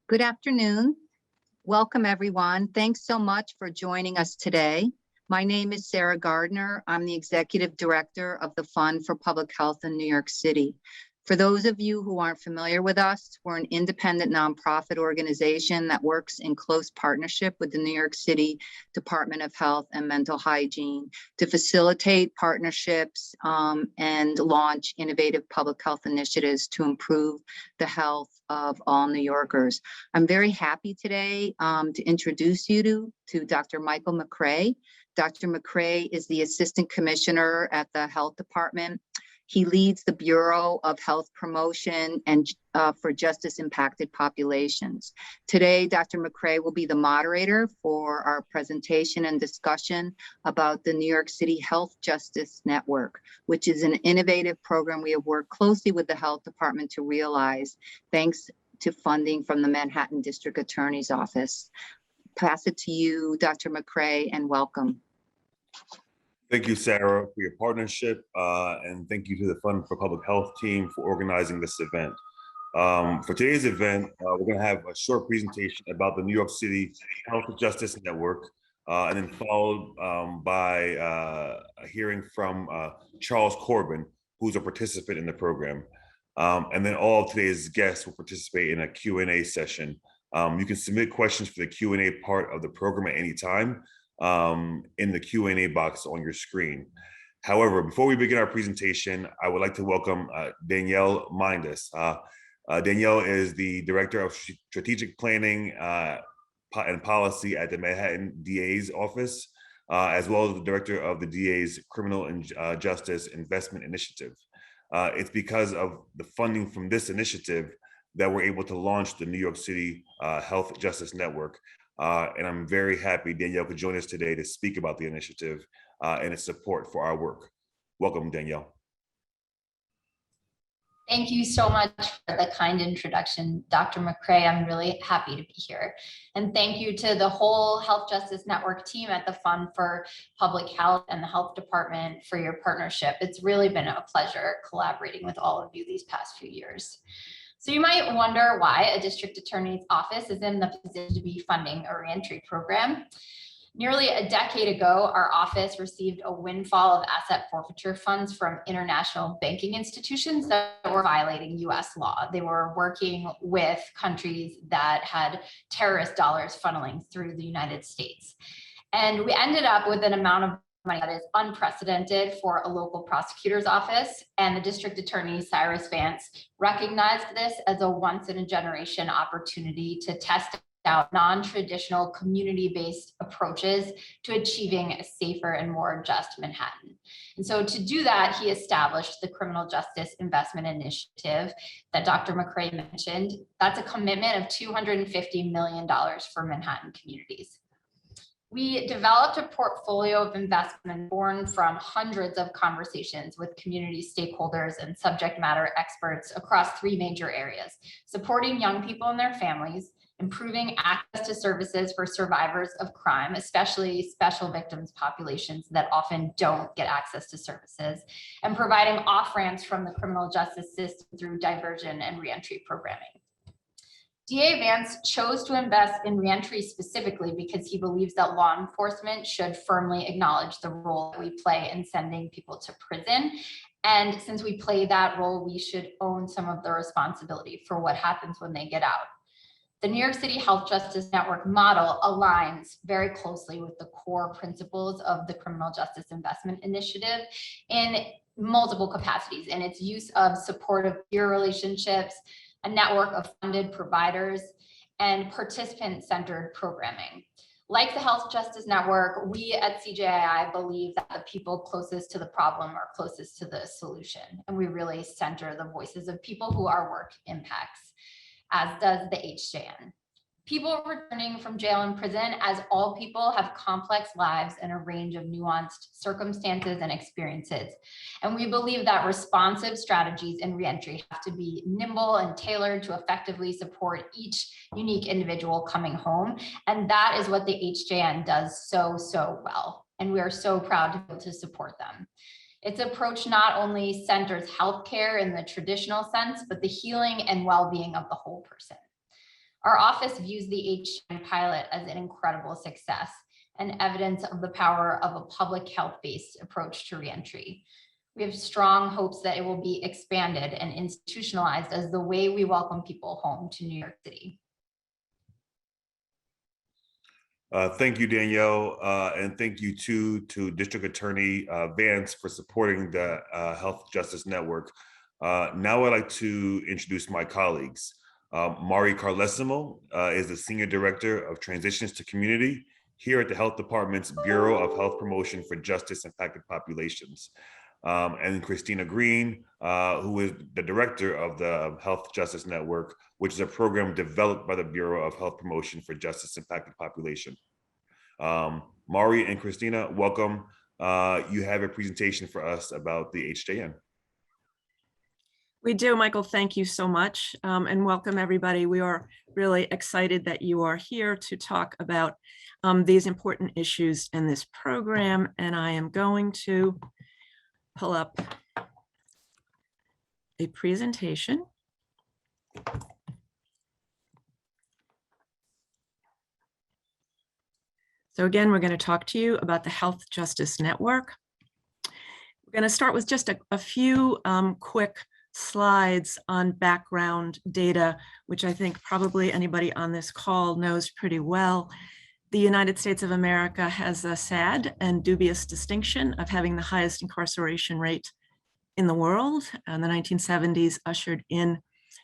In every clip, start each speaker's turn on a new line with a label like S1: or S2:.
S1: Good afternoon. Welcome, everyone. Thanks so much for joining us today. My name is Sarah Gardner. I'm the Executive Director of the Fund for Public Health in New York City. For those of you who aren't familiar with us, we're an independent nonprofit organization that works in close partnership with the New York City Department of Health and Mental Hygiene to facilitate partnerships and launch innovative public health initiatives to improve the health of all New Yorkers. I'm very happy today to introduce you to Dr. Michael McCray. Dr. McCray is the Assistant Commissioner at the Health Department. He leads the Bureau of Health Promotion and for Justice Impacted Populations. Today, Dr. McCray will be the moderator for our presentation and discussion about the New York City Health Justice Network, which is an innovative program we have worked closely with the Health Department to realize, thanks to funding from the Manhattan District Attorney's Office. Pass it to you, Dr. McCray, and welcome.
S2: Thank you, Sarah, for your partnership, and thank you to the Fund for Public Health team for organizing this event. For today's event, we're going to have a short presentation about the New York City Health Justice Network, and then followed by a hearing from Charles Corbin, who's a participant in the program. And then all of today's guests will participate in a Q&A session. You can submit questions for the Q&A part of the program at any time in the Q&A box on your screen. However, before we begin our presentation, I would like to welcome Danielle Mindus. Danielle is the Director of Strategic Planning and Policy at the Manhattan DA's office, as well as the Director of the DA's Criminal and Justice Investment Initiative. It's because of the funding from this initiative that we're able to launch the New York City Health Justice Network. And I'm very happy Danielle could join us today to speak about the initiative and its support for our work. Welcome, Danielle.
S3: Thank you so much for the kind introduction, Dr. McCray. I'm really happy to be here. And thank you to the whole Health Justice Network team at the Fund for Public Health and the Health Department for your partnership. It's really been a pleasure collaborating with all of you these past few years. So you might wonder why a district attorney's office is in the position to be funding a reentry program. Nearly a decade ago, our office received a windfall of asset forfeiture funds from international banking institutions that were violating US law. They were working with countries that had terrorist dollars funneling through the United States. And we ended up with an amount of money that is unprecedented for a local prosecutor's office, and the district attorney, Cyrus Vance, recognized this as a once-in-a-generation opportunity to test out non-traditional community-based approaches to achieving a safer and more just Manhattan. And so to do that, he established the Criminal Justice Investment Initiative that Dr. McCray mentioned. That's a commitment of $250 million for Manhattan communities. We developed a portfolio of investment born from hundreds of conversations with community stakeholders and subject matter experts across three major areas: supporting young people and their families, improving access to services for survivors of crime, especially special victims populations that often don't get access to services, and providing off-ramps from the criminal justice system through diversion and reentry programming. DA Vance chose to invest in reentry specifically because he believes that law enforcement should firmly acknowledge the role that we play in sending people to prison. And since we play that role, we should own some of the responsibility for what happens when they get out. The New York City Health Justice Network model aligns very closely with the core principles of the Criminal Justice Investment Initiative in multiple capacities, in its use of supportive peer relationships, a network of funded providers, and participant-centered programming. Like the Health Justice Network, we at CJII believe that the people closest to the problem are closest to the solution, and we really center the voices of people who our work impacts, as does the HJN. People returning from jail and prison, as all people, have complex lives and a range of nuanced circumstances and experiences. And we believe that responsive strategies in reentry have to be nimble and tailored to effectively support each unique individual coming home. And that is what the HJN does so well. And we are so proud to be able to support them. Its approach not only centers healthcare in the traditional sense, but the healing and well-being of the whole person. Our office views the HGN pilot as an incredible success and evidence of the power of a public health-based approach to reentry. We have strong hopes that it will be expanded and institutionalized as the way we welcome people home to New York City.
S2: Thank you, Danielle, and thank you to District Attorney Vance for supporting the Health Justice Network. Now I'd like to introduce my colleagues. Mari Carlesimo is the Senior Director of Transitions to Community here at the Health Department's Bureau of Health Promotion for Justice Impacted Populations. And Christina Green, who is the Director of the Health Justice Network, which is a program developed by the Bureau of Health Promotion for Justice Impacted Population. Mari and Christina, welcome. You have a presentation for us about the HJN.
S4: We do, Michael. Thank you so much, and welcome everybody. We are really excited that you are here to talk about these important issues in this program, and I am going to pull up a presentation. So again, we're going to talk to you about the Health Justice Network. We're going to start with just a few quick slides on background data, which I think probably anybody on this call knows pretty well. The United States of America has a sad and dubious distinction of having the highest incarceration rate in the world. And the 1970s ushered in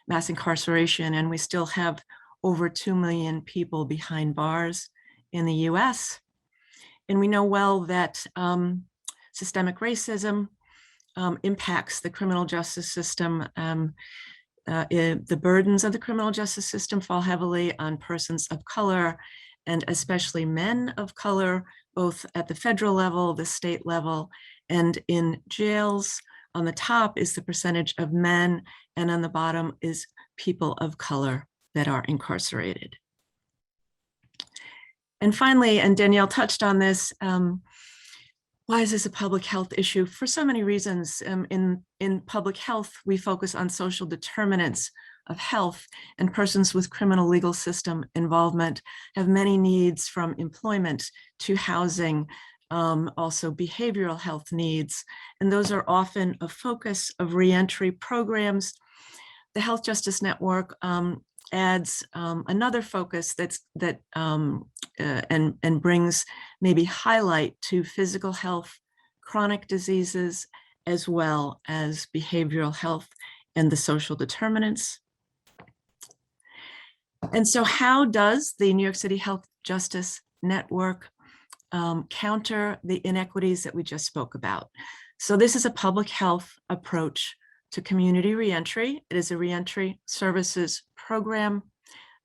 S4: mass incarceration, and we still have over 2 million people behind bars in the US. And we know well that systemic racism impacts the criminal justice system. The burdens of the criminal justice system fall heavily on persons of color, and especially men of color, both at the federal level, the state level, and in jails. On the top is the percentage of men, and on the bottom is people of color that are incarcerated. And finally, and Danielle touched on this, why is this a public health issue? For so many reasons. In public health, we focus on social determinants of health, and persons with criminal legal system involvement have many needs, from employment to housing, also behavioral health needs, and those are often a focus of reentry programs. The Health Justice Network adds another focus and brings maybe highlight to physical health, chronic diseases, as well as behavioral health and the social determinants. And so how does the New York City Health Justice Network counter the inequities that we just spoke about? So this is a public health approach to community reentry. It is a reentry services program.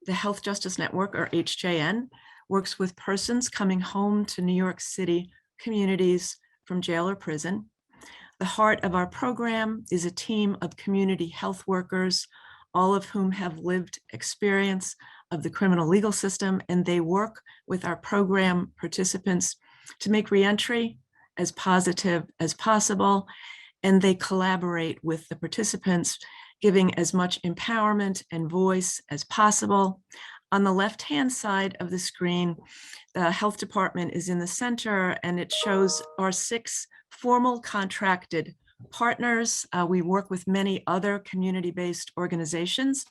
S4: The Health Justice Network, or HJN, works with persons coming home to New York City communities from jail or prison. The heart of our program is a team of community health workers, all of whom have lived experience of the criminal legal system, and they work with our program participants to make reentry as positive as possible, and they collaborate with the participants, giving as much empowerment and voice as possible. On the left-hand side of the screen, the health department is in the center, and it shows our 6 formal contracted partners. We work with many other community-based organizations,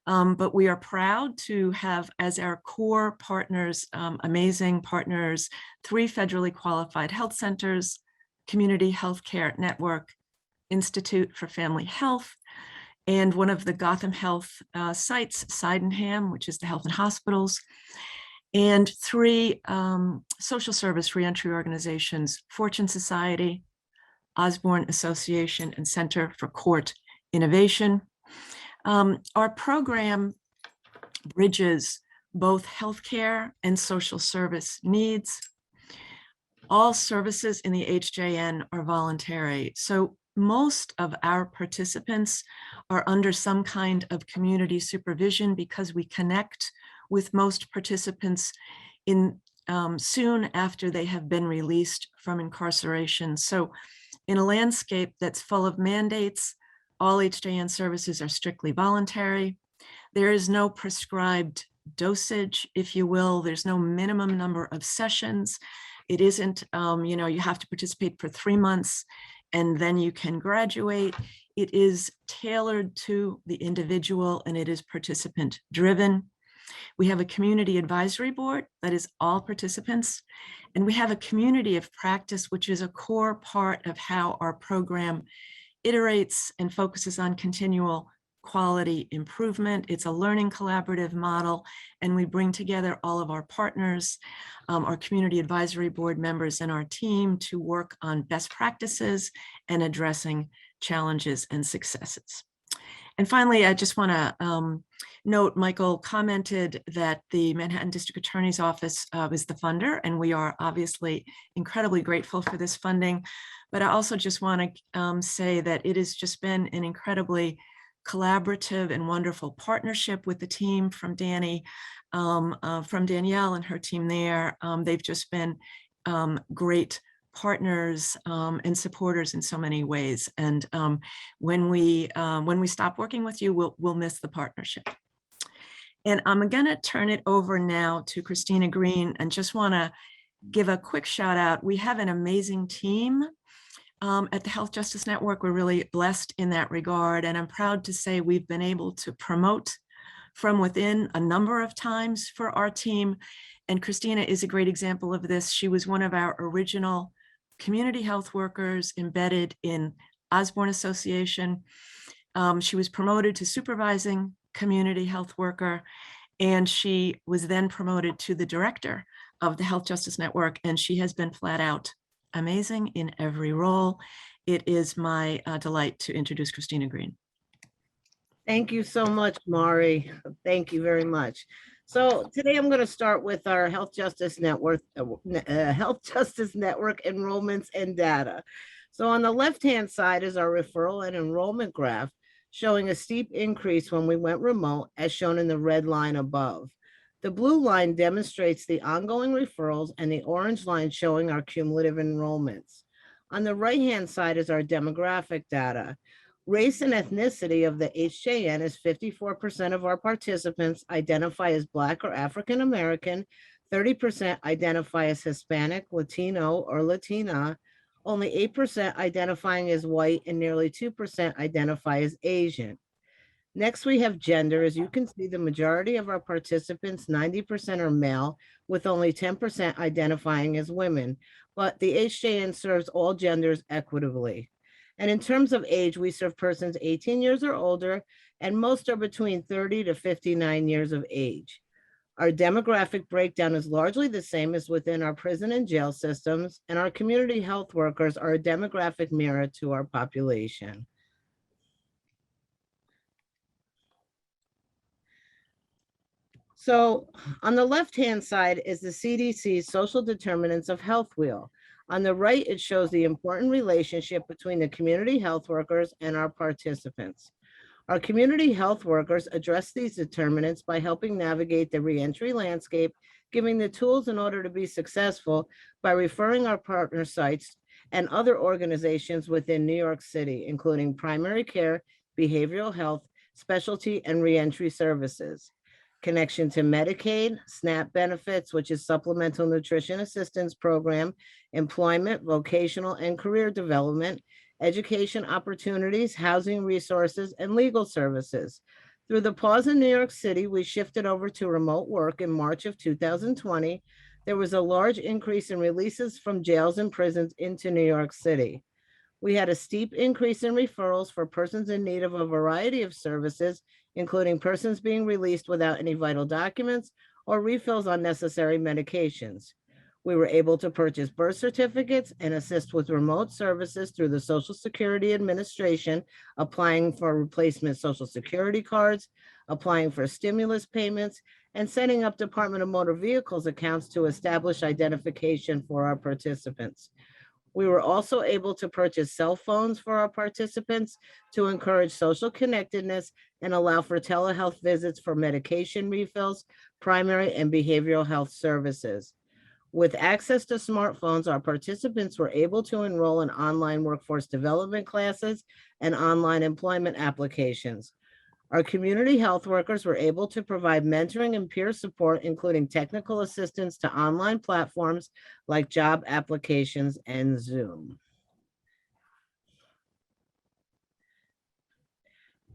S4: but we are proud to have as our core partners, amazing partners, 3 federally qualified health centers, Community Healthcare Network, Institute for Family Health, and one of the Gotham Health sites, Sydenham, which is the Health and Hospitals, and 3 social service reentry organizations, Fortune Society, Osborne Association, and Center for Court Innovation. Our program bridges both healthcare and social service needs. All services in the HJN are voluntary, so most of our participants are under some kind of community supervision because we connect with most participants in soon after they have been released from incarceration. So in a landscape that's full of mandates, all HJN services are strictly voluntary. There is no prescribed dosage, if you will. There's no minimum number of sessions. It isn't, you have to participate for 3 months and then you can graduate. It is tailored to the individual and it is participant driven. We have a community advisory board that is all participants, and we have a community of practice, which is a core part of how our program iterates and focuses on continual quality improvement. It's a learning collaborative model, and we bring together all of our partners, our community advisory board members and our team to work on best practices and addressing challenges and successes. And finally, I just want to note, Michael commented that the Manhattan District Attorney's Office is the funder, and we are obviously incredibly grateful for this funding. But I also just want to say that it has just been an incredibly collaborative and wonderful partnership with the team from Danny, from Danielle and her team there. They've just been great partners and supporters in so many ways. And when we stop working with you, we'll miss the partnership. And I'm going to turn it over now to Christina Green, and just want to give a quick shout out. We have an amazing team at the Health Justice Network. We're really blessed in that regard. And I'm proud to say we've been able to promote from within a number of times for our team. And Christina is a great example of this. She was one of our original community health workers embedded in Osborne Association. She was promoted to supervising community health worker, and she was then promoted to the director of the Health Justice Network, and she has been flat out amazing in every role. It is my delight to introduce Christina Green.
S5: Thank you so much, Mari. Thank you very much. So today I'm going to start with our Health Justice Network enrollments and data. So on the left-hand side is our referral and enrollment graph, showing a steep increase when we went remote, as shown in the red line above. The blue line demonstrates the ongoing referrals, and the orange line showing our cumulative enrollments. On the right-hand side is our demographic data. Race and ethnicity of the HJN is 54% of our participants identify as Black or African American, 30% identify as Hispanic, Latino, or Latina, only 8% identifying as white, and nearly 2% identify as Asian. Next, we have gender. As you can see, the majority of our participants, 90%, are male, with only 10% identifying as women, but the HJN serves all genders equitably. And in terms of age, we serve persons 18 years or older, and most are between 30 to 59 years of age. Our demographic breakdown is largely the same as within our prison and jail systems, and our community health workers are a demographic mirror to our population. So on the left-hand side is the CDC's social determinants of health wheel. On the right, it shows the important relationship between the community health workers and our participants. Our community health workers address these determinants by helping navigate the reentry landscape, giving the tools in order to be successful by referring our partner sites and other organizations within New York City, including primary care, behavioral health, specialty, and reentry services. Connection to Medicaid, SNAP benefits, which is Supplemental Nutrition Assistance Program, employment, vocational and career development, education opportunities, housing resources, and legal services. Through the pause in New York City, we shifted over to remote work in March of 2020. There was a large increase in releases from jails and prisons into New York City. We had a steep increase in referrals for persons in need of a variety of services, including persons being released without any vital documents or refills on necessary medications. We were able to purchase birth certificates and assist with remote services through the Social Security Administration, applying for replacement Social Security cards, applying for stimulus payments, and setting up Department of Motor Vehicles accounts to establish identification for our participants. We were also able to purchase cell phones for our participants to encourage social connectedness and allow for telehealth visits for medication refills, primary and behavioral health services. With access to smartphones, our participants were able to enroll in online workforce development classes and online employment applications. Our community health workers were able to provide mentoring and peer support, including technical assistance to online platforms like job applications and Zoom.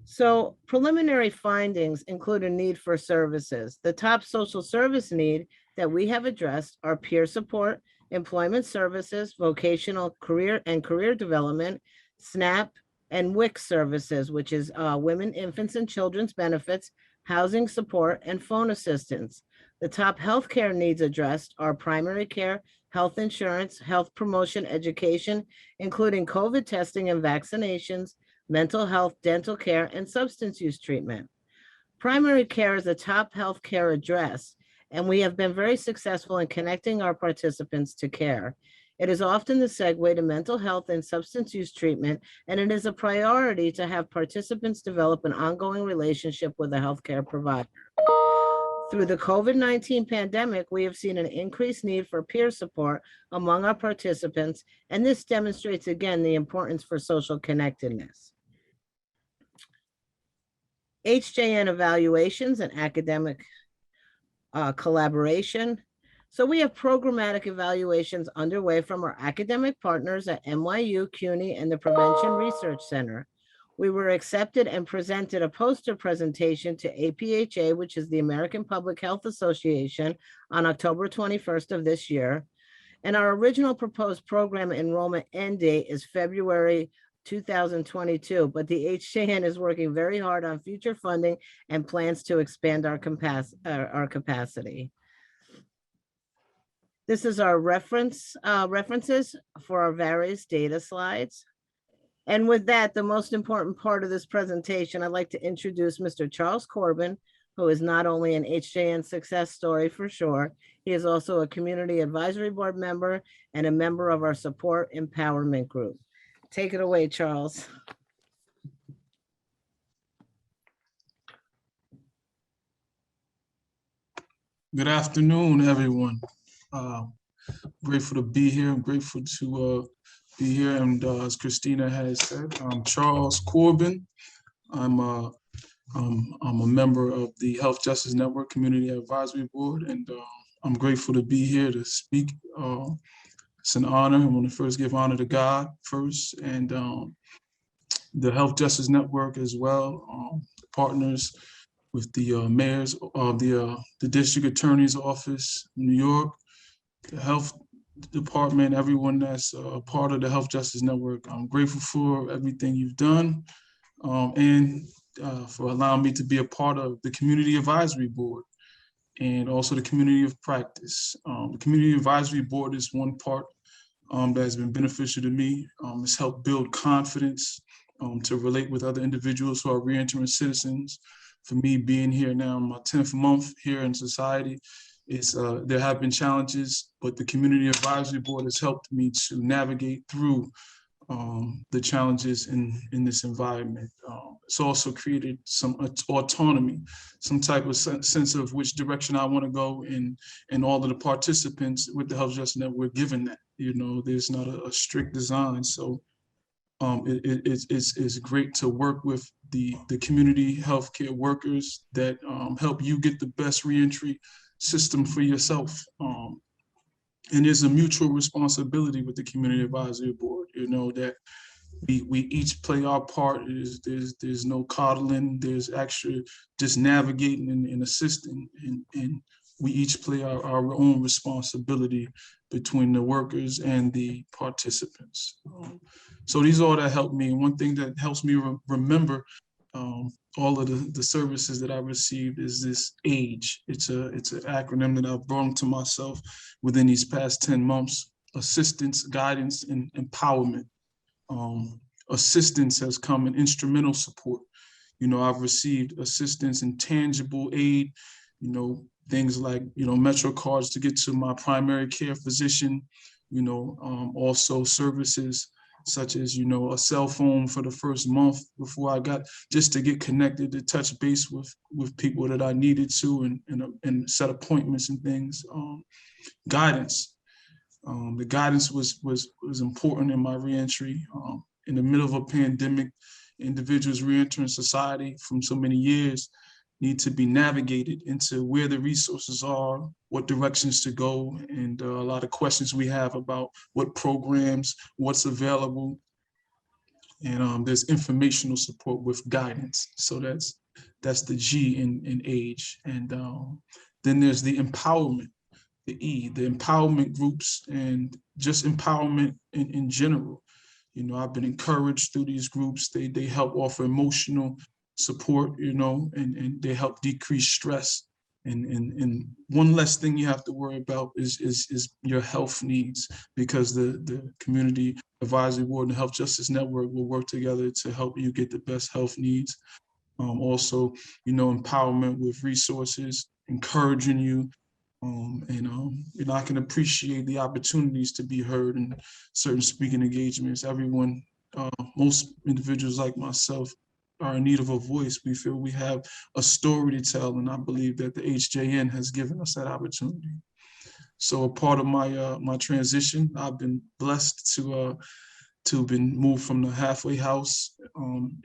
S5: So preliminary findings include a need for services. The top social service need that we have addressed are peer support, employment services, vocational career development, SNAP, and WIC services, which is women, infants, and children's benefits, housing support, and phone assistance. The top healthcare needs addressed are primary care, health insurance, health promotion, education, including COVID testing and vaccinations, mental health, dental care, and substance use treatment. Primary care is a top healthcare address, and we have been very successful in connecting our participants to care. It is often the segue to mental health and substance use treatment, and it is a priority to have participants develop an ongoing relationship with a healthcare provider. Through the COVID-19 pandemic, we have seen an increased need for peer support among our participants, and this demonstrates again the importance for social connectedness. HJN evaluations and academic collaboration. So we have programmatic evaluations underway from our academic partners at NYU, CUNY, and the Prevention Research Center. We were accepted and presented a poster presentation to APHA, which is the American Public Health Association, on October 21st of this year. And our original proposed program enrollment end date is February 2022, but the HJN is working very hard on future funding and plans to expand our capacity. This is our references for our various data slides. And with that, the most important part of this presentation, I'd like to introduce Mr. Charles Corbin, who is not only an HJN success story for sure, he is also a community advisory board member and a member of our support empowerment group. Take it away, Charles.
S6: Good afternoon, everyone. Grateful to be here. I'm grateful to be here. And as Christina has said, I'm Charles Corbin. I'm a member of the Health Justice Network Community Advisory Board, and I'm grateful to be here to speak. It's an honor. I want to first give honor to God first, and the Health Justice Network as well, partners with the mayors of the district attorney's office in New York, the health department, everyone that's part of the Health Justice Network. I'm grateful for everything you've done, and for allowing me to be a part of the Community Advisory Board and also the Community of Practice. The Community Advisory Board is one part that has been beneficial to me. It's helped build confidence to relate with other individuals who are reentering citizens. For me, being here now in my 10th month here in society, there have been challenges, but the Community Advisory Board has helped me to navigate through the challenges in this environment. It's also created some autonomy, some type of sense of which direction I want to go, and all of the participants with the Health Justice Network given that. You know, there's not a strict design, so it's great to work with the community healthcare workers that help you get the best reentry system for yourself. And there's a mutual responsibility with the Community Advisory Board, you know, that we each play our part. There's no coddling, there's actually just navigating and assisting, and we each play our own responsibility between the workers and the participants. So these all that help me. And one thing that helps me remember all of the services that I received is this AGE. It's an acronym that I've brought to myself within these past 10 months: assistance, guidance, and empowerment. Assistance has come in instrumental support. You know, I've received assistance in tangible aid, you know, things like, you know, Metro cards to get to my primary care physician, you know, also services such as, you know, a cell phone for the first month before I got, just to get connected, to touch base with people that I needed to, and set appointments and things. Guidance. The guidance was important in my reentry. In the middle of a pandemic, individuals reentering society from so many years need to be navigated into where the resources are, what directions to go, and a lot of questions we have about what programs, what's available. And there's informational support with guidance. So that's the G in age. And then there's the empowerment, the E, the empowerment groups, and just empowerment in general. You know, I've been encouraged through these groups. They help offer emotional support, you know, and they help decrease stress. And one less thing you have to worry about is your health needs, because the community advisory board and health justice network will work together to help you get the best health needs. Also, you know, empowerment with resources, encouraging you. You know, I can appreciate the opportunities to be heard in certain speaking engagements. Everyone, most individuals like myself are in need of a voice. We feel we have a story to tell, and I believe that the HJN has given us that opportunity. So a part of my transition, I've been blessed to been moved from the halfway house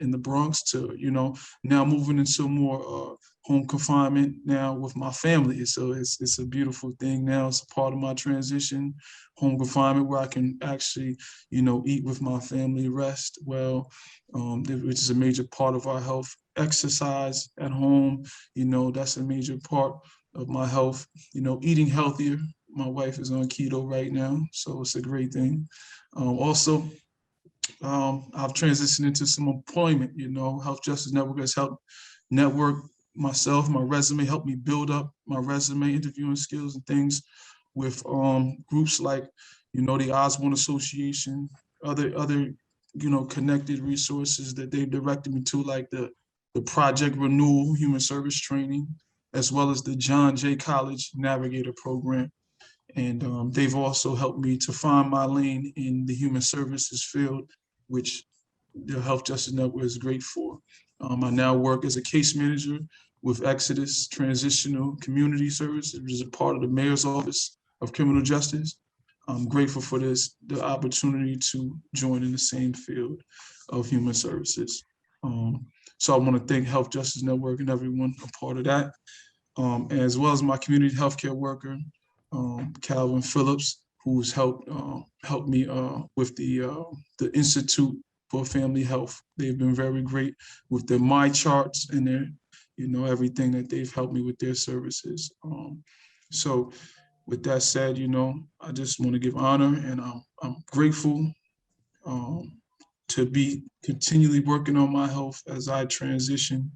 S6: in the Bronx to, you know, now moving into more home confinement now with my family. So it's a beautiful thing now. It's a part of my transition, home confinement, where I can actually, you know, eat with my family, rest well, which is a major part of our health. Exercise at home, you know, that's a major part of my health. You know, eating healthier. My wife is on keto right now, so it's a great thing. Also, I've transitioned into some employment. You know, Health Justice Network has helped network myself, my resume, helped me build up my resume, interviewing skills and things with groups like, you know, the Osborne Association, other you know, connected resources that they directed me to, like the Project Renewal Human Service Training, as well as the John Jay College Navigator Program. And they've also helped me to find my lane in the human services field, which the Health Justice Network is great for. I now work as a case manager with Exodus Transitional Community Services, which is a part of the Mayor's Office of Criminal Justice. I'm grateful for the opportunity to join in the same field of human services. So I want to thank Health Justice Network and everyone a part of that, as well as my community healthcare worker, Calvin Phillips, who's helped me with the Institute for Family Health. They've been very great with their My Charts and their, you know, everything that they've helped me with their services. So with that said, you know, I just want to give honor, and I'm grateful to be continually working on my health as I transition.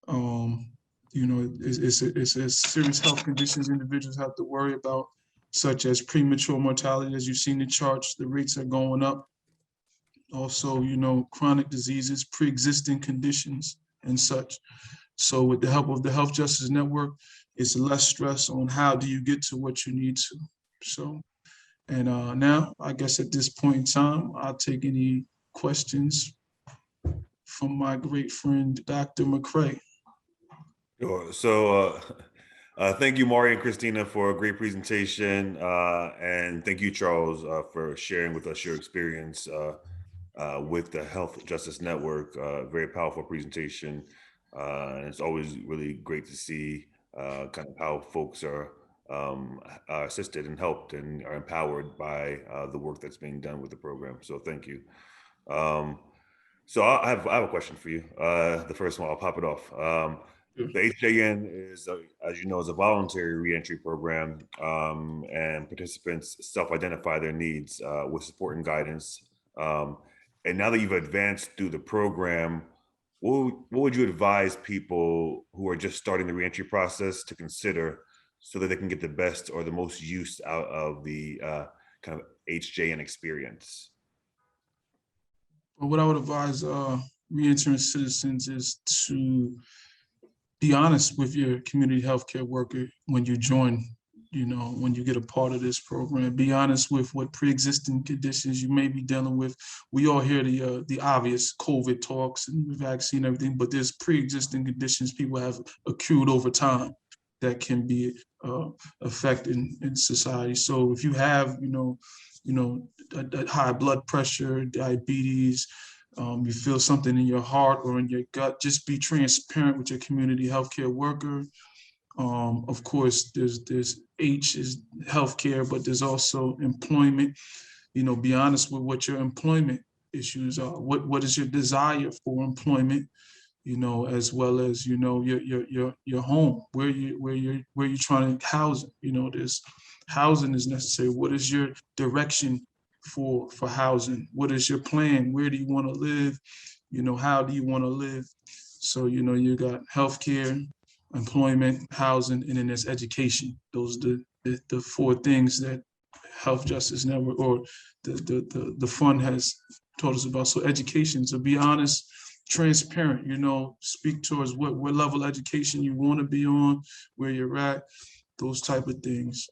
S6: You know, it's a serious health conditions individuals have to worry about, such as premature mortality. As you've seen the charts, the rates are going up. Also, you know, chronic diseases, pre-existing conditions and such. So with the help of the Health Justice Network, it's less stress on how do you get to what you need to. So, and now I guess at this point in time, I'll take any questions from my great friend, Dr. McCray.
S2: Sure. So thank you, Mari and Christina, for a great presentation. And thank you, Charles, for sharing with us your experience with the Health Justice Network. Very powerful presentation. And it's always really great to see kind of how folks are assisted and helped and are empowered by the work that's being done with the program. So thank you. So I have a question for you. The first one, I'll pop it off. The HJN is, as you know, is a voluntary reentry program, and participants self-identify their needs with support and guidance. And now that you've advanced through the program, what would you advise people who are just starting the reentry process to consider so that they can get the best or the most use out of the kind of HJN experience?
S6: Well, what I would advise reentering citizens is to be honest with your community healthcare worker when you join, you know, when you get a part of this program. Be honest with what pre-existing conditions you may be dealing with. We all hear the obvious COVID talks and vaccine, everything, but there's pre-existing conditions people have accrued over time that can be affected in society. So if you have, you know, high blood pressure, diabetes, you feel something in your heart or in your gut, just be transparent with your community healthcare worker. Of course, there's H is healthcare, but there's also employment. You know, be honest with what your employment issues are. What is your desire for employment? You know, as well as, you know, your home, where you're trying to house it. You know, there's housing is necessary. What is your direction for housing? What is your plan? Where do you want to live? You know, how do you want to live? So, you know, you got healthcare, employment, housing, and then there's education. Those are the four things that Health Justice Network or the fund has taught us about. So education, to be honest, transparent, you know, speak towards what level of education you want to be on, where you're at, those type of things.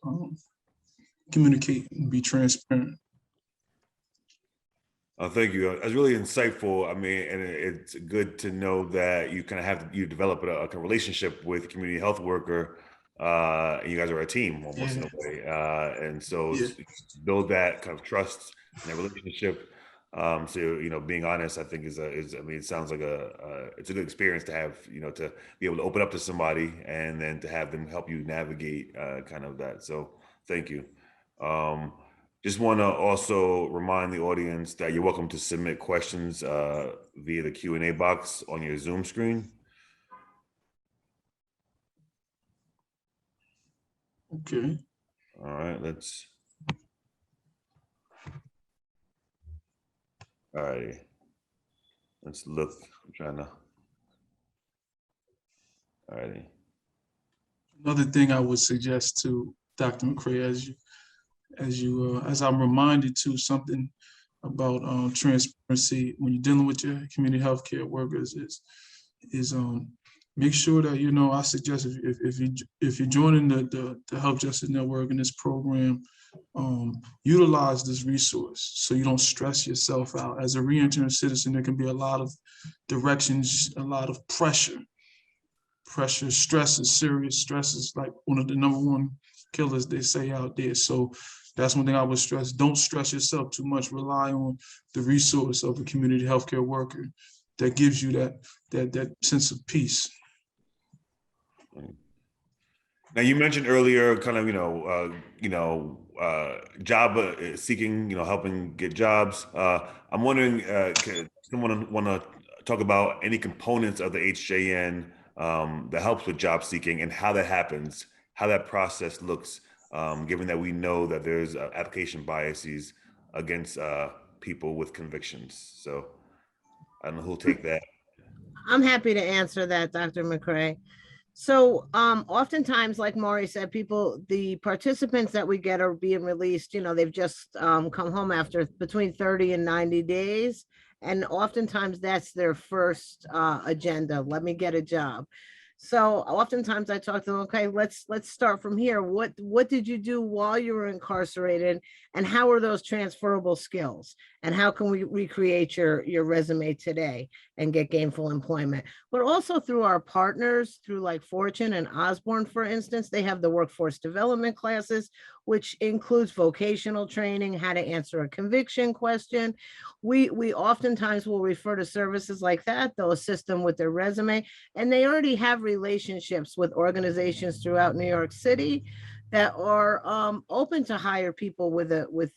S6: Communicate and be transparent.
S2: Thank you. That's really insightful. I mean, and it's good to know that you kind of you develop a relationship with community health worker. And you guys are a team almost in a way. And so build that kind of trust and a relationship. So, you know, being honest, I think is I mean, it sounds like it's a good experience to have, you know, to be able to open up to somebody and then to have them help you navigate kind of that. So thank you. Just want to also remind the audience that you're welcome to submit questions via the Q&A box on your Zoom screen.
S6: Okay.
S2: All right, all righty. Let's look. I'm trying to. All righty.
S6: Another thing I would suggest to Dr. McCray, as I'm reminded to something about transparency when you're dealing with your community healthcare workers is make sure that, you know, I suggest if you're joining the Health Justice Network in this program, utilize this resource so you don't stress yourself out. As a reentering citizen, there can be a lot of directions, a lot of pressure. Stress is serious. Stress is like one of the #1 killers they say out there. So that's one thing I would stress. Don't stress yourself too much. Rely on the resource of a community healthcare worker that gives you that sense of peace.
S2: Now you mentioned earlier, kind of, job seeking, helping get jobs. I'm wondering, can someone want to talk about any components of the HJN that helps with job seeking and how that happens, how that process looks, given that we know that there's application biases against people with convictions. So I don't know who'll take that.
S5: I'm happy to answer that, Dr. McCray. So oftentimes, like Maury said, the participants that we get are being released, they've just come home after between 30 and 90 days. And oftentimes that's their first agenda. Let me get a job. So oftentimes I talk to them, okay, let's start from here. What did you do while you were incarcerated, and how are those transferable skills? And how can we recreate your resume today and get gainful employment? But also through our partners, through like Fortune and Osborne, for instance, they have the workforce development classes, which includes vocational training, how to answer a conviction question. We oftentimes will refer to services like that. They'll assist them with their resume, and they already have relationships with organizations throughout New York City that are open to hire people with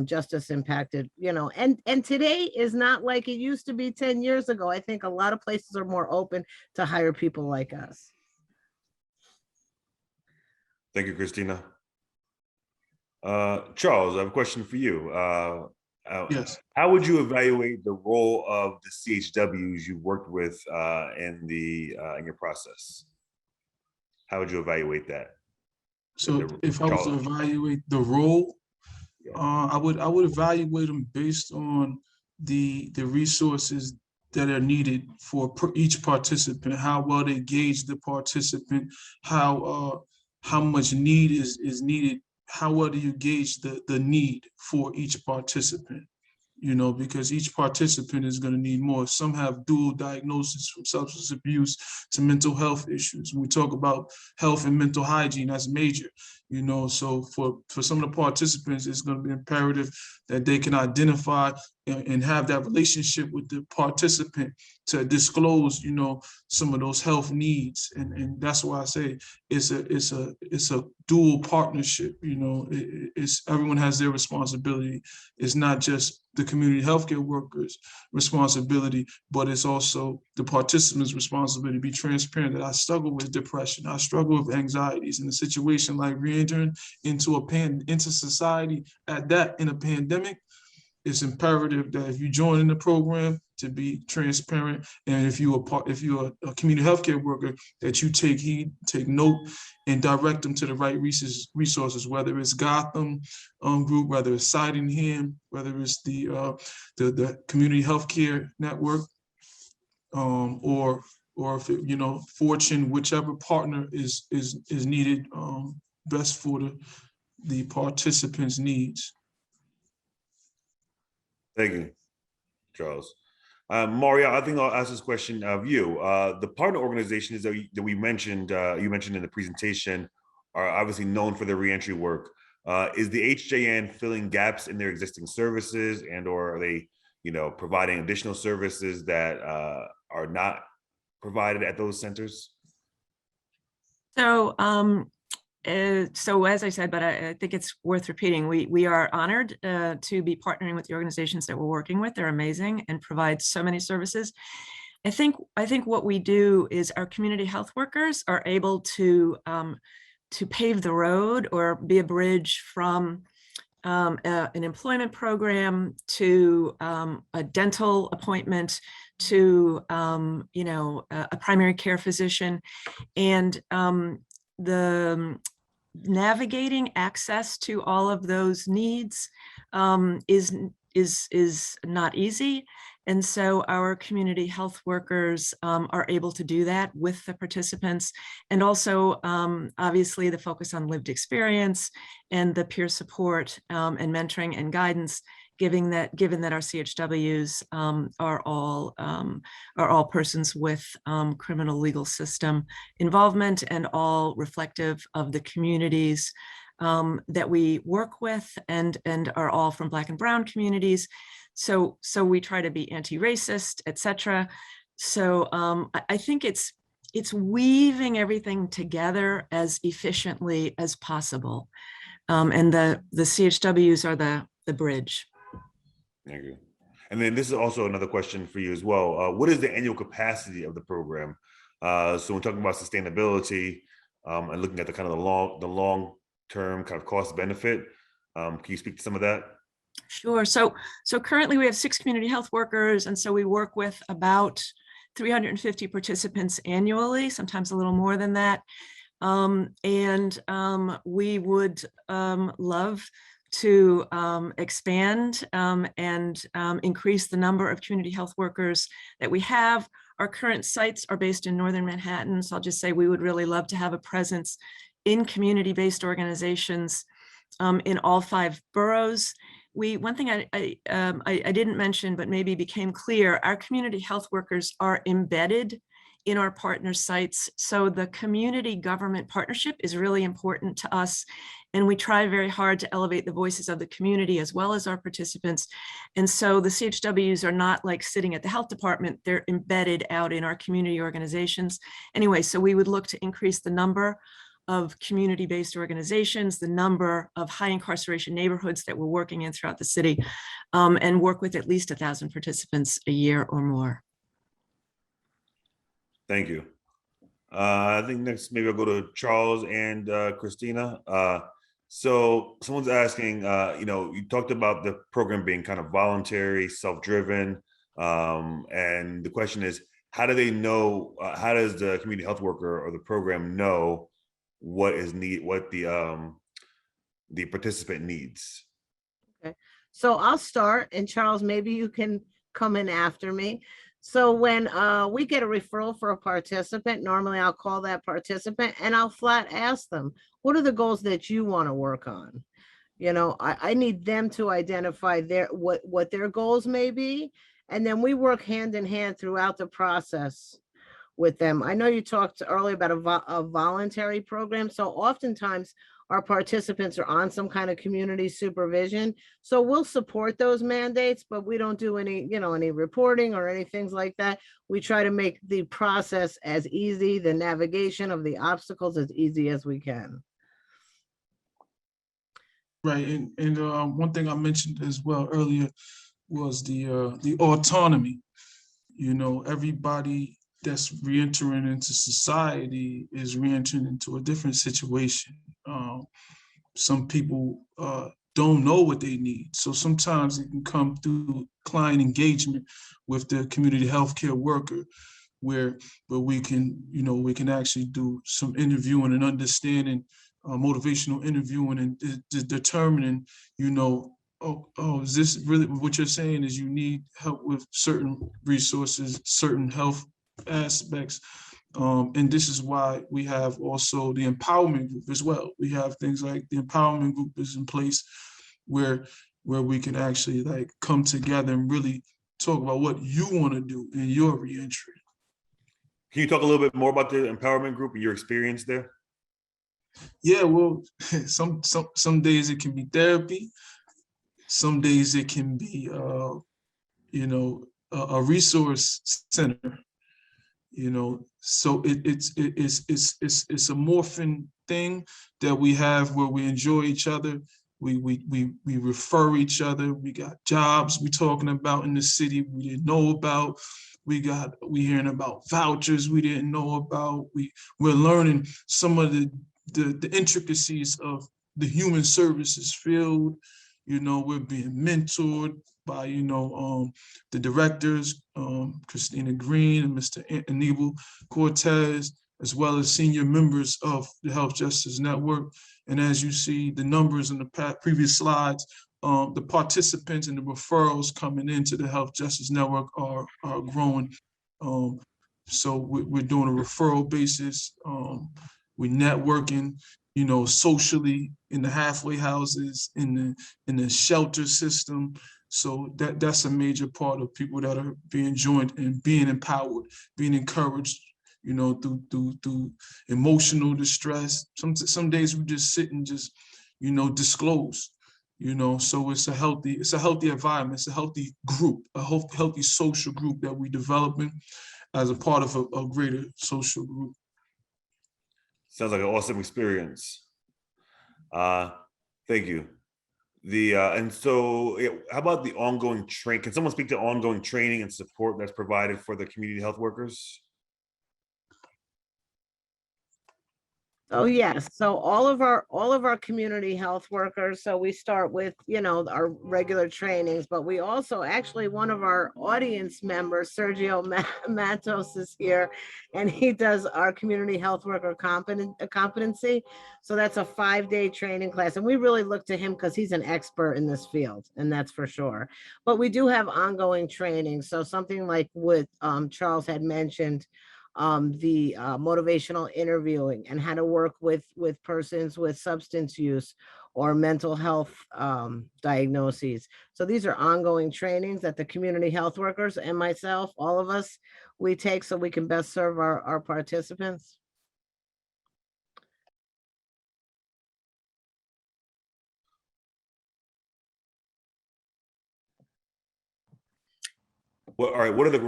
S5: justice impacted, and today is not like it used to be 10 years ago. I think a lot of places are more open to hire people like us.
S2: Thank you, Christina. Charles, I have a question for you.
S6: Yes.
S2: How would you evaluate the role of the CHWs you worked with in your process? How would you evaluate that?
S6: So if I was to evaluate the role, I would evaluate them based on the resources that are needed for each participant, how well they gauge the participant, how much need is needed, how well do you gauge the need for each participant, because each participant is going to need more. Some have dual diagnosis from substance abuse to mental health issues. When we talk about health and mental hygiene, that's major. So for some of the participants, it's going to be imperative that they can identify and have that relationship with the participant to disclose, some of those health needs. And that's why I say it's a dual partnership. It's everyone has their responsibility. It's not just the community healthcare workers' responsibility, but it's also the participants' responsibility to be transparent that I struggle with depression, I struggle with anxieties in a situation like reentering into society at that in a pandemic. It's imperative that if you join in the program to be transparent, and if you're a community healthcare worker, that you take heed, take note, and direct them to the right resources, whether it's Gotham group, whether it's Sydenham, whether it's the community healthcare network, or if Fortune, whichever partner is needed best for the participants' needs.
S2: Thank you, Charles. Maria, I think I'll ask this question of you. The partner organizations that we mentioned, you mentioned in the presentation, are obviously known for their reentry work. Is the HJN filling gaps in their existing services, or are they, providing additional services that are not provided at those centers?
S4: So as I said, but I think it's worth repeating, we are honored to be partnering with the organizations that we're working with. They're amazing and provide so many services. I think what we do is our community health workers are able to pave the road or be a bridge from an employment program to a dental appointment to a primary care physician, and the navigating access to all of those needs is not easy. And so our community health workers are able to do that with the participants, and also obviously the focus on lived experience and the peer support and mentoring and guidance, given that our CHWs are all persons with criminal legal system involvement, and all reflective of the communities that we work with, and are all from Black and Brown communities. So we try to be anti-racist, etc. So I think it's weaving everything together as efficiently as possible, and the CHWs are the bridge.
S2: Thank you. And then this is also another question for you as well. What is the annual capacity of the program? So we're talking about sustainability and looking at the long-term kind of cost benefit. Can you speak to some of that?
S4: Sure. So currently we have 6 community health workers, and so we work with about 350 participants annually, sometimes a little more than that. We would love to expand and increase the number of community health workers that we have. Our current sites are based in Northern Manhattan, so I'll just say we would really love to have a presence in community-based organizations in all 5 boroughs. One thing I didn't mention, but maybe became clear, our community health workers are embedded in our partner sites. So the community government partnership is really important to us. And we try very hard to elevate the voices of the community as well as our participants. And so the CHWs are not like sitting at the health department, they're embedded out in our community organizations. Anyway, so we would look to increase the number of community-based organizations, the number of high incarceration neighborhoods that we're working in throughout the city, and work with at least 1,000 participants a year or more.
S2: Thank you. I think next, maybe I'll go to Charles and Christina. So someone's asking, you talked about the program being kind of voluntary, self-driven, and the question is, how do they know, how does the community health worker or the program know what the participant needs?
S5: Okay, so I'll start, and Charles, maybe you can come in after me. So when we get a referral for a participant, normally I'll call that participant and I'll flat ask them, what are the goals that you want to work on? I need them to identify what their goals may be. And then we work hand in hand throughout the process with them. I know you talked earlier about a voluntary program. So oftentimes our participants are on some kind of community supervision. So we'll support those mandates, but we don't do any, any reporting or any things like that. We try to make the process as easy, the navigation of the obstacles as easy as we can.
S6: Right, and one thing I mentioned as well earlier was the autonomy. Everybody that's reentering into society is reentering into a different situation. Some people don't know what they need, so sometimes it can come through client engagement with the community healthcare worker, where we can actually do some interviewing and understanding, motivational interviewing, and determining, is this really what you're saying? Is you need help with certain resources, certain health aspects, and this is why we have also the empowerment group as well. We have things like the empowerment group is in place where we can actually come together and really talk about what you want to do in your reentry.
S2: Can you talk a little bit more about the empowerment group and your experience there?
S6: Yeah, well, some days it can be therapy. Some days it can be, a resource center. So it's a morphing thing that we have where we enjoy each other. We refer each other. We got jobs we talking about in the city we didn't know about. We hearing about vouchers we didn't know about. We're learning some of the intricacies of the human services field. We're being mentored by, the directors, Christina Green and Mr. Aníbal Cortez, as well as senior members of the Health Justice Network. And as you see the numbers in the previous slides, the participants and the referrals coming into the Health Justice Network are growing. So we're doing a referral basis. We're networking, socially in the halfway houses, in the shelter system. So that's a major part of people that are being joined and being empowered, being encouraged, through emotional distress. Some days we just sit and just, disclose. So it's a healthy environment. It's a healthy group, healthy social group that we're developing as a part of a greater social group.
S2: Sounds like an awesome experience. Thank you. And so how about the ongoing training? Can someone speak to ongoing training and support that's provided for the community health workers?
S5: Oh, yes. So all of our community health workers, so we start with, our regular trainings, but we also actually, one of our audience members, Sergio Matos, is here, and he does our community health worker competency. So that's a 5-day training class. And we really look to him because he's an expert in this field, and that's for sure. But we do have ongoing training. So something like what Charles had mentioned, the motivational interviewing and how to work with persons with substance use or mental health diagnoses. So these are ongoing trainings that the community health workers and myself, all of us, we take so we can best serve our participants.
S2: Well, all right. What are the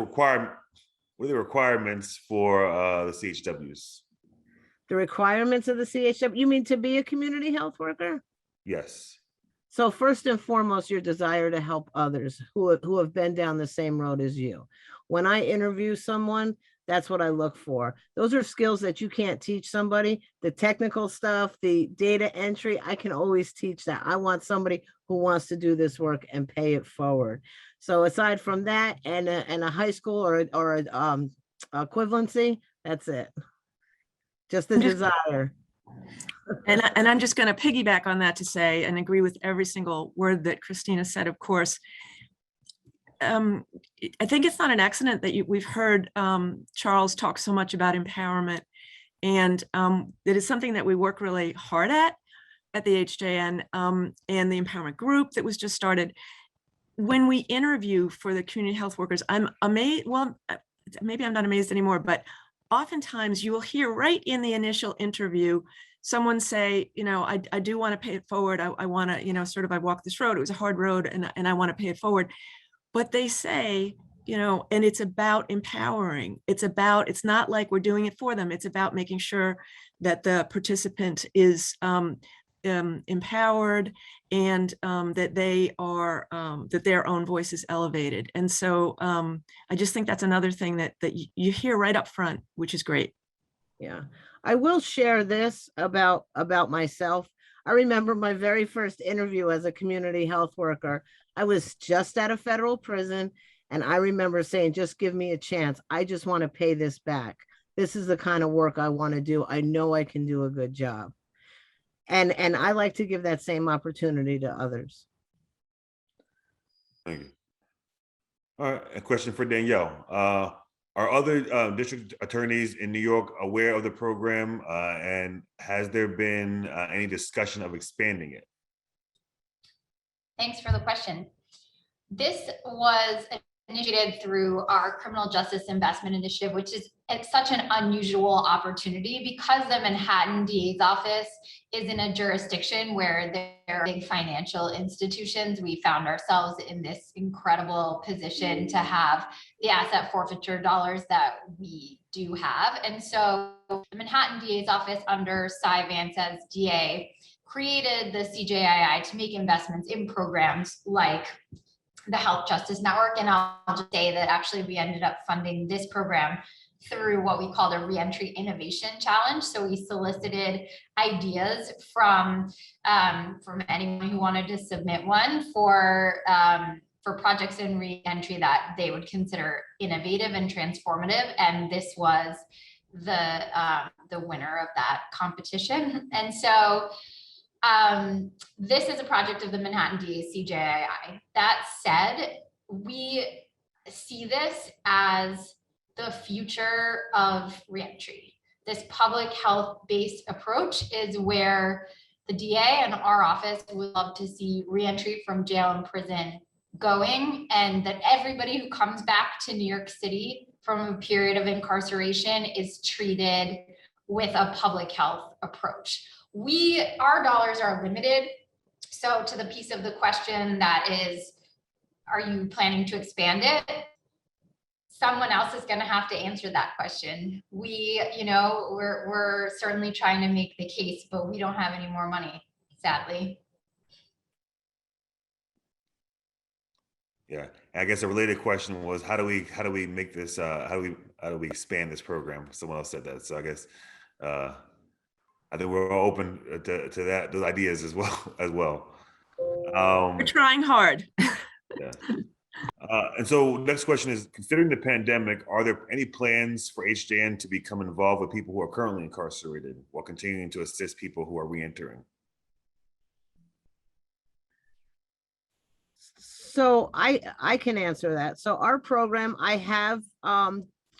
S2: requirements for the CHWs?
S5: The requirements of the CHW, you mean to be a community health worker?
S2: Yes.
S5: So first and foremost, your desire to help others who have been down the same road as you. When I interview someone, that's what I look for. Those are skills that you can't teach somebody. The technical stuff, the data entry, I can always teach that. I want somebody who wants to do this work and pay it forward. So aside from that and a high school or equivalency, that's it. Just the desire.
S4: And I'm just going to piggyback on that to say and agree with every single word that Christina said, of course. I think it's not an accident that we've heard Charles talk so much about empowerment, and it is something that we work really hard at the HJN and the empowerment group that was just started. When we interview for the community health workers, I'm amazed, well, maybe I'm not amazed anymore, but oftentimes you will hear right in the initial interview, someone say, I do want to pay it forward. I want to, sort of, I walked this road. It was a hard road and I want to pay it forward. But they say, and it's about empowering. It's not like we're doing it for them. It's about making sure that the participant is empowered and that that their own voice is elevated. And so I just think that's another thing that you hear right up front, which is great.
S5: Yeah, I will share this about myself. I remember my very first interview as a community health worker. I was just out of federal prison, and I remember saying, just give me a chance. I just want to pay this back. This is the kind of work I want to do. I know I can do a good job. And I like to give that same opportunity to others.
S2: Thank you. All right, a question for Danielle. Are other district attorneys in New York aware of the program, and has there been any discussion of expanding it?
S3: Thanks for the question. This was initiated through our Criminal Justice Investment Initiative, which is such an unusual opportunity because the Manhattan DA's office is in a jurisdiction where there are big financial institutions. We found ourselves in this incredible position to have the asset forfeiture dollars that we do have. And so the Manhattan DA's office under Cy Vance as DA created the CJII to make investments in programs like the Health Justice Network. And I'll just say that actually we ended up funding this program through what we called a reentry innovation challenge. So we solicited ideas from anyone who wanted to submit one for projects in reentry that they would consider innovative and transformative. And this was the winner of that competition. And so this is a project of the Manhattan DA CJII. That said, we see this as the future of reentry. This public health-based approach is where the DA and our office would love to see reentry from jail and prison going, and that everybody who comes back to New York City from a period of incarceration is treated with a public health approach. Our dollars are limited. So to the piece of the question that is, are you planning to expand it? Someone else is going to have to answer that question. We're certainly trying to make the case, but we don't have any more money, sadly.
S2: Yeah, I guess a related question was, how do we make this? How do we expand this program? Someone else said that, so I guess I think we're all open to those ideas as well.
S4: We're trying hard.
S2: Yeah. And so next question is, considering the pandemic, are there any plans for HJN to become involved with people who are currently incarcerated while continuing to assist people who are reentering?
S5: So I can answer that. So our program, I have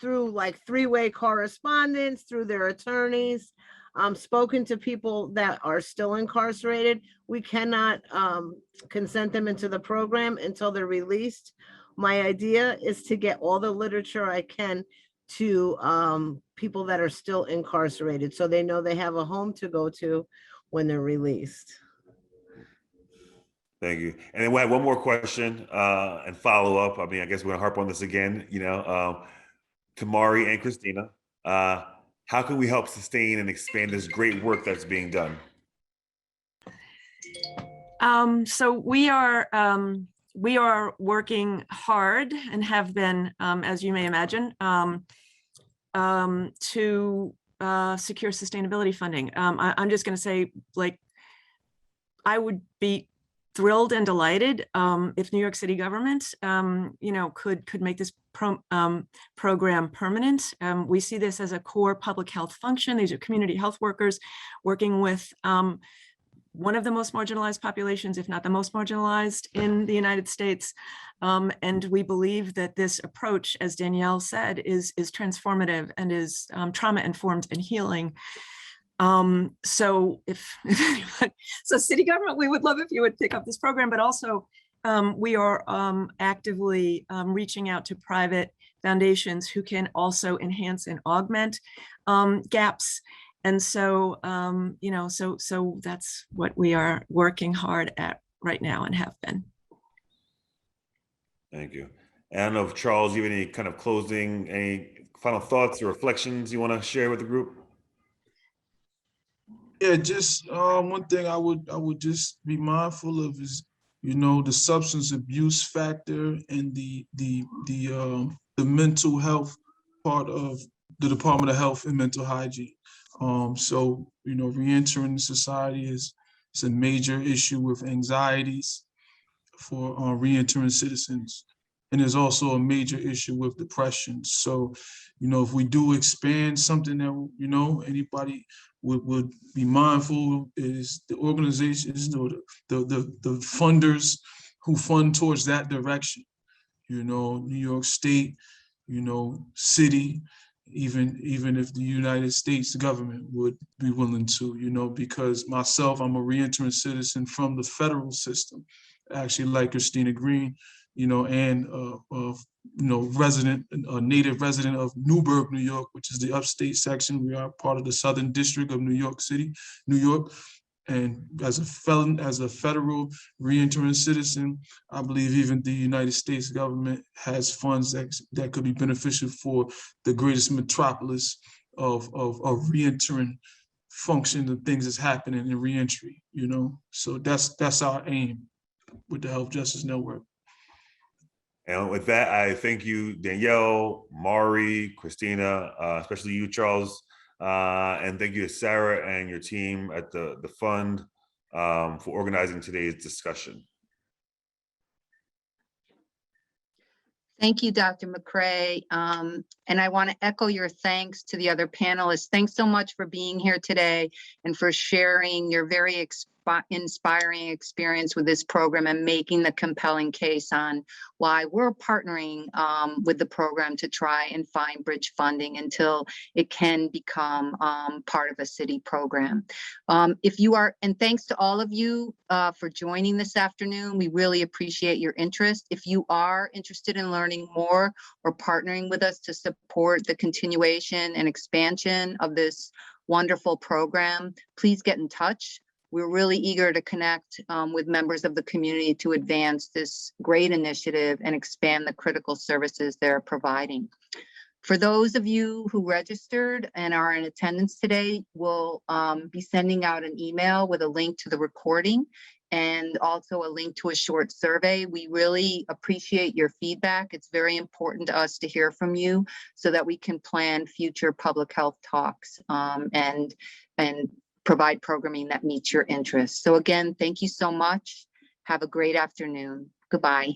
S5: through like three-way correspondence, through their attorneys, spoken to people that are still incarcerated. We cannot consent them into the program until they're released. My idea is to get all the literature I can to people that are still incarcerated, so they know they have a home to go to when they're released.
S2: Thank you. And then we have one more question and follow up. I mean, I guess we're gonna harp on this again, Tamari and Christina. How can we help sustain and expand this great work that's being done?
S4: So we are working hard and have been, as you may imagine, to secure sustainability funding. I'm just going to say, like, I would be thrilled and delighted if New York City government, could make this program permanent. We see this as a core public health function. These are community health workers working with one of the most marginalized populations, if not the most marginalized in the United States. And we believe that this approach, as Danielle said, is transformative and is trauma-informed and healing. So so city government, we would love if you would pick up this program, but also we are actively reaching out to private foundations who can also enhance and augment gaps. And so, so that's what we are working hard at right now and have been.
S2: Thank you. And I don't know if Charles, you have any kind of closing, any final thoughts or reflections you want to share with the group?
S6: Yeah, just one thing I would just be mindful of is, the substance abuse factor and the mental health part of the Department of Health and Mental Hygiene. So, reentering society is a major issue with anxieties for reentering citizens. And there's also a major issue with depression. So, if we do expand something that, anybody would be mindful is the organizations, the funders who fund towards that direction. New York State, city, even if the United States government would be willing to, because myself, I'm a reentering citizen from the federal system, actually like Christina Green, and a native resident of Newburgh, New York, which is the upstate section. We are part of the Southern District of New York City, New York. And as a federal reentering citizen, I believe even the United States government has funds that could be beneficial for the greatest metropolis of reentering function and things that's happening in reentry, So that's our aim with the Health Justice Network.
S2: And with that, I thank you, Danielle, Mari, Christina, especially you, Charles, and thank you to Sarah and your team at the fund for organizing today's discussion.
S1: Thank you, Dr. McCray. And I want to echo your thanks to the other panelists. Thanks so much for being here today and for sharing your very inspiring experience with this program and making the compelling case on why we're partnering with the program to try and find bridge funding until it can become part of a city program. And thanks to all of you for joining this afternoon. We really appreciate your interest. If you are interested in learning more or partnering with us to support the continuation and expansion of this wonderful program, please get in touch. We're really eager to connect with members of the community to advance this great initiative and expand the critical services they're providing. For those of you who registered and are in attendance today, we'll be sending out an email with a link to the recording and also a link to a short survey. We really appreciate your feedback. It's very important to us to hear from you so that we can plan future public health talks and provide programming that meets your interests. So again, thank you so much. Have a great afternoon. Goodbye.